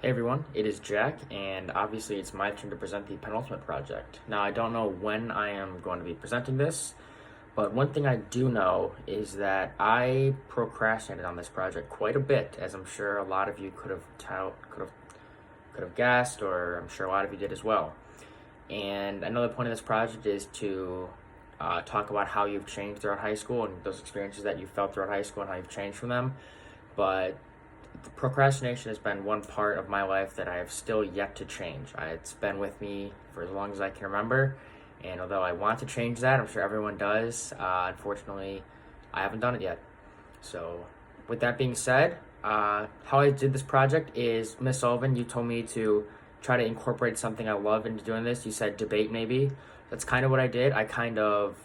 Hey everyone, it is Jack, and obviously it's my turn to present the Penultimate project. Now, I don't know when I am going to be presenting this, but one thing I do know is that I procrastinated on this project quite a bit, as I'm sure a lot of you could have guessed, or I'm sure a lot of you did as well. And another point of this project is to talk about how you've changed throughout high school and those experiences that you felt throughout high school and how you've changed from them. But procrastination has been one part of my life that I have still yet to change. It's been with me for as long as I can remember, and although I want to change that, I'm sure everyone does. Unfortunately, I haven't done it yet. So, with that being said, how I did this project is, Miss Sullivan, you told me to try to incorporate something I love into doing this. You said debate, maybe. That's kind of what I did. I kind of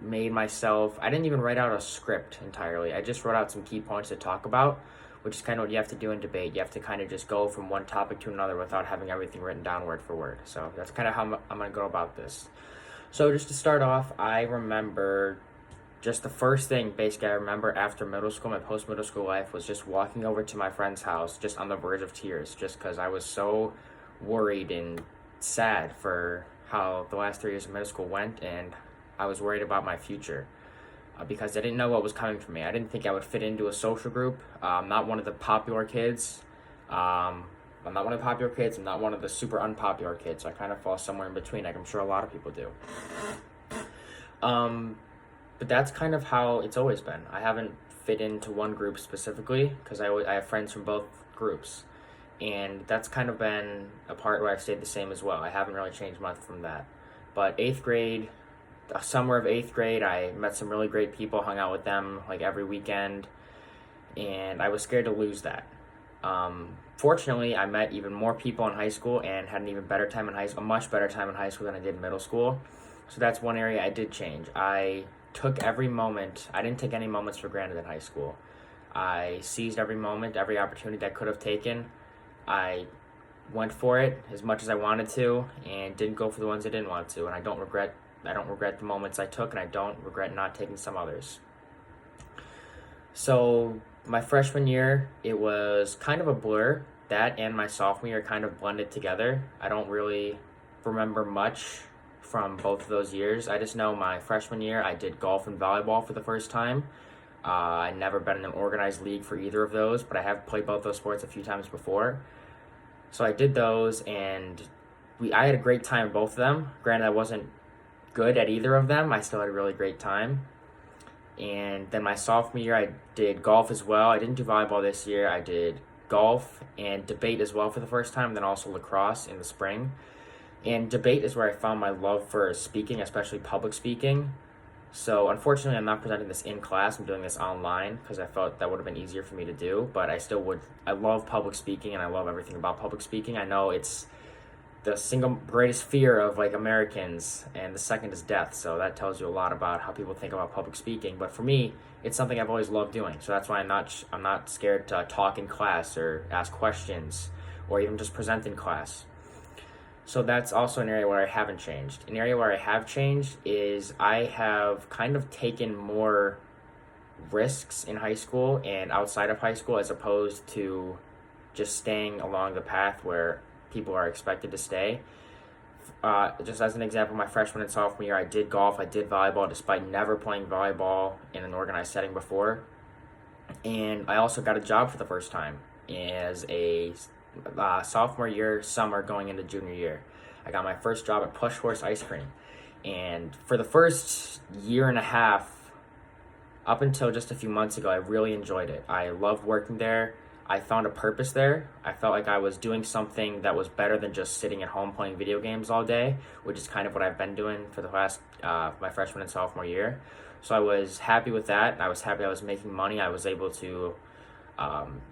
made myself, I didn't even write out a script entirely. I just wrote out some key points to talk about, which is kind of what you have to do in debate. You have to kind of just go from one topic to another without having everything written down word for word. So that's kind of how I'm going to go about this. So just to start off, I remember just the first thing basically I remember after middle school, my post-middle school life, was just walking over to my friend's house just on the verge of tears, just because I was so worried and sad for how the last 3 years of middle school went, and I was worried about my future. Because I didn't know what was coming for me. I didn't think I would fit into a social group. I'm not one of the popular kids. I'm not one of the popular kids. I'm not one of the super unpopular kids. So I kind of fall somewhere in between, like I'm sure a lot of people do. But that's kind of how it's always been. I haven't fit into one group specifically because I have friends from both groups. And that's kind of been a part where I've stayed the same as well. I haven't really changed much from that. But 8th grade, summer of 8th grade, I met some really great people, hung out with them like every weekend, and I was scared to lose that. Fortunately, I met even more people in high school and had an even better time in high school, a much better time in high school than I did in middle school. So that's one area I did change. I took every moment. I didn't take any moments for granted in high school. I seized every moment, every opportunity I could have taken. I went for it as much as I wanted to and didn't go for the ones I didn't want to, and I don't regret the moments I took, and I don't regret not taking some others. So my freshman year, it was kind of a blur. That and my sophomore year kind of blended together. I don't really remember much from both of those years. I just know my freshman year, I did golf and volleyball for the first time. I'd never been in an organized league for either of those, but I have played both those sports a few times before. So I did those, and I had a great time in both of them. Granted, I wasn't good at either of them. I still had a really great time. And then my sophomore year, I did golf as well. I didn't do volleyball this year. I did golf and debate as well for the first time, and then also lacrosse in the spring. And debate is where I found my love for speaking, especially public speaking. So unfortunately, I'm not presenting this in class. I'm doing this online because I felt that would have been easier for me to do, but I love public speaking, and I love everything about public speaking. I know it's the single greatest fear of like Americans, and the second is death. So that tells you a lot about how people think about public speaking. But for me, it's something I've always loved doing. So that's why I'm not scared to talk in class or ask questions or even just present in class. So that's also an area where I haven't changed. An area where I have changed is I have kind of taken more risks in high school and outside of high school, as opposed to just staying along the path where people are expected to stay. Just as an example, my freshman and sophomore year, I did golf, I did volleyball, despite never playing volleyball in an organized setting before. And I also got a job for the first time as a sophomore year, summer going into junior year. I got my first job at Plush Horse Ice Cream. And for the first year and a half, up until just a few months ago, I really enjoyed it. I loved working there. I found a purpose there. I felt like I was doing something that was better than just sitting at home playing video games all day, which is kind of what I've been doing for the last my freshman and sophomore year. So I was happy with that. I was happy I was making money. I was able to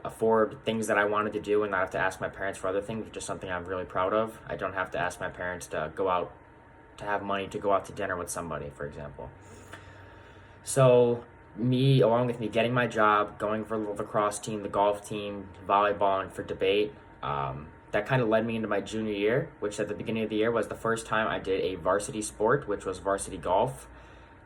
afford things that I wanted to do and not have to ask my parents for other things, which is something I'm really proud of. I don't have to ask my parents to go out to have money to go out to dinner with somebody, for example. So along with me getting my job, going for the lacrosse team, the golf team, volleyball, and for debate, that kind of led me into my junior year, which at the beginning of the year was the first time I did a varsity sport, which was varsity golf.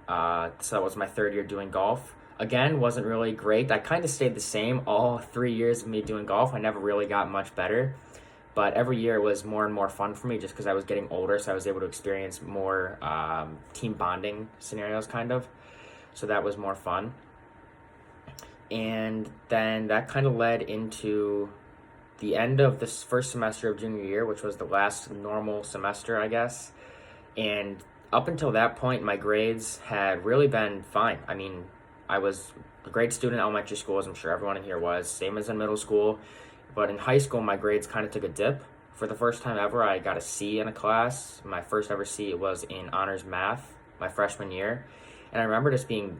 So that was my third year doing golf. Again, wasn't really great. I kind of stayed the same all 3 years of me doing golf. I never really got much better, but every year was more and more fun for me just because I was getting older, so I was able to experience more team bonding scenarios, kind of. So that was more fun. And then that kind of led into the end of this first semester of junior year, which was the last normal semester, I guess. And up until that point, my grades had really been fine. I mean, I was a great student in elementary school, as I'm sure everyone in here was, same as in middle school. But in high school, my grades kind of took a dip. For the first time ever, I got a C in a class. My first ever C was in honors math, my freshman year. And I remember just being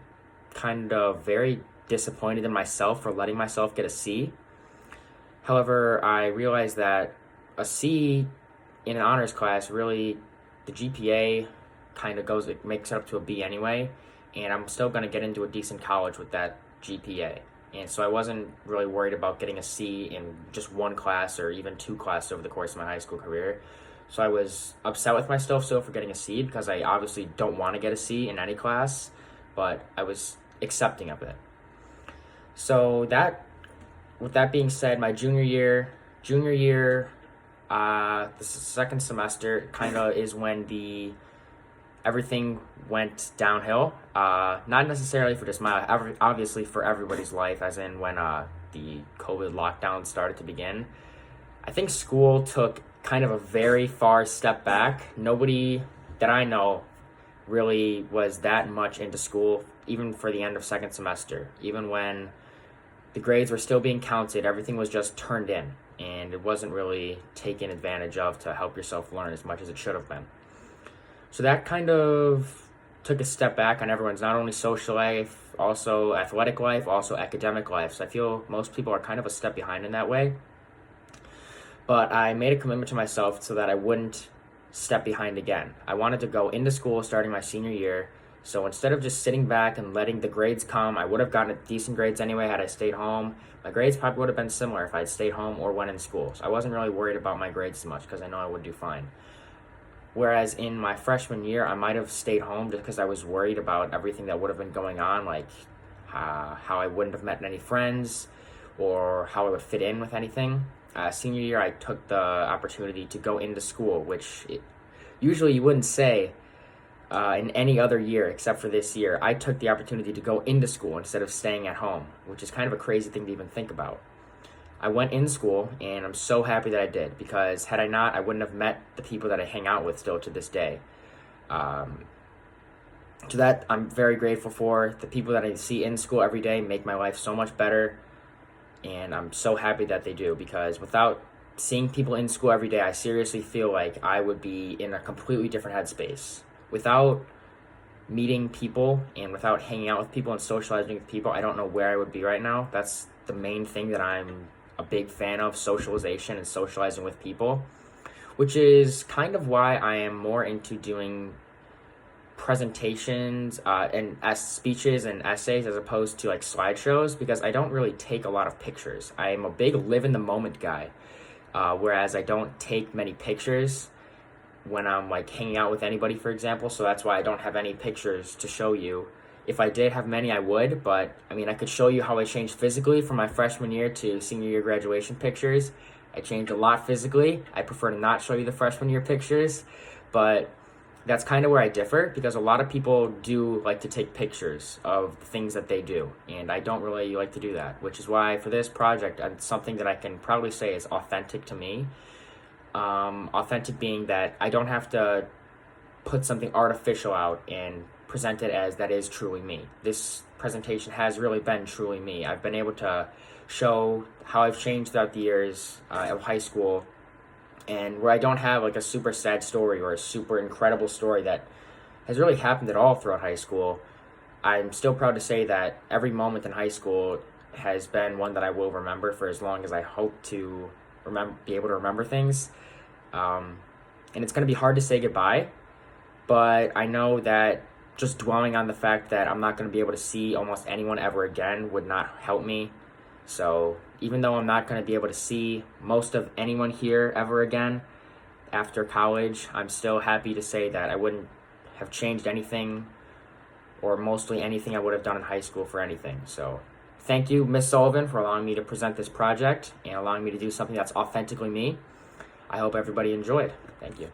kind of very disappointed in myself for letting myself get a C. However, I realized that a C in an honors class, really, the GPA kind of goes, it makes it up to a B anyway, and I'm still going to get into a decent college with that GPA. And so I wasn't really worried about getting a C in just one class or even two classes over the course of my high school career. So I was upset with myself still for getting a C because I obviously don't want to get a C in any class, but I was accepting of it. So that, with that being said, my junior year, the second semester kind of is when everything went downhill. Not necessarily for just my, obviously for everybody's life, as in when the COVID lockdown started to begin. I think school took kind of a very far step back. Nobody that I know really was that much into school, even for the end of second semester. Even when the grades were still being counted, everything was just turned in, and it wasn't really taken advantage of to help yourself learn as much as it should have been. So that kind of took a step back on everyone's not only social life, also athletic life, also academic life. So I feel most people are kind of a step behind in that way. But I made a commitment to myself so that I wouldn't step behind again. I wanted to go into school starting my senior year. So instead of just sitting back and letting the grades come, I would have gotten decent grades anyway had I stayed home. My grades probably would have been similar if I had stayed home or went in school. So I wasn't really worried about my grades so much because I know I would do fine. Whereas in my freshman year, I might have stayed home just because I was worried about everything that would have been going on, like how I wouldn't have met any friends or how I would fit in with anything. Senior year, I took the opportunity to go into school, which usually you wouldn't say in any other year except for this year. I took the opportunity to go into school instead of staying at home, which is kind of a crazy thing to even think about. I went in school, and I'm so happy that I did, because had I not, I wouldn't have met the people that I hang out with still to this day. So that I'm very grateful for. The people that I see in school every day make my life so much better, and I'm so happy that they do, because without seeing people in school every day, I seriously feel like I would be in a completely different headspace. Without meeting people and without hanging out with people and socializing with people, I don't know where I would be right now. That's the main thing that I'm a big fan of, socialization and socializing with people, which is kind of why I am more into doing presentations and speeches and essays as opposed to like slideshows, because I don't really take a lot of pictures. I am a big live in the moment guy, whereas I don't take many pictures when I'm like hanging out with anybody, for example. So that's why I don't have any pictures to show you. If I did have many, I would, but I mean, I could show you how I changed physically from my freshman year to senior year graduation pictures. I changed a lot physically. I prefer to not show you the freshman year pictures, but that's kind of where I differ, because a lot of people do like to take pictures of the things that they do, and I don't really like to do that, which is why for this project, something that I can probably say is authentic to me. Authentic being that I don't have to put something artificial out and present it as that is truly me. This presentation has really been truly me. I've been able to show how I've changed throughout the years of high school, and where I don't have like a super sad story or a super incredible story that has really happened at all throughout high school. I'm still proud to say that every moment in high school has been one that I will remember for as long as I hope to be able to remember things. And it's going to be hard to say goodbye, but I know that just dwelling on the fact that I'm not going to be able to see almost anyone ever again would not help me. So even though I'm not going to be able to see most of anyone here ever again after college, I'm still happy to say that I wouldn't have changed anything or mostly anything I would have done in high school for anything. So thank you, Miss Sullivan, for allowing me to present this project and allowing me to do something that's authentically me. I hope everybody enjoyed. Thank you.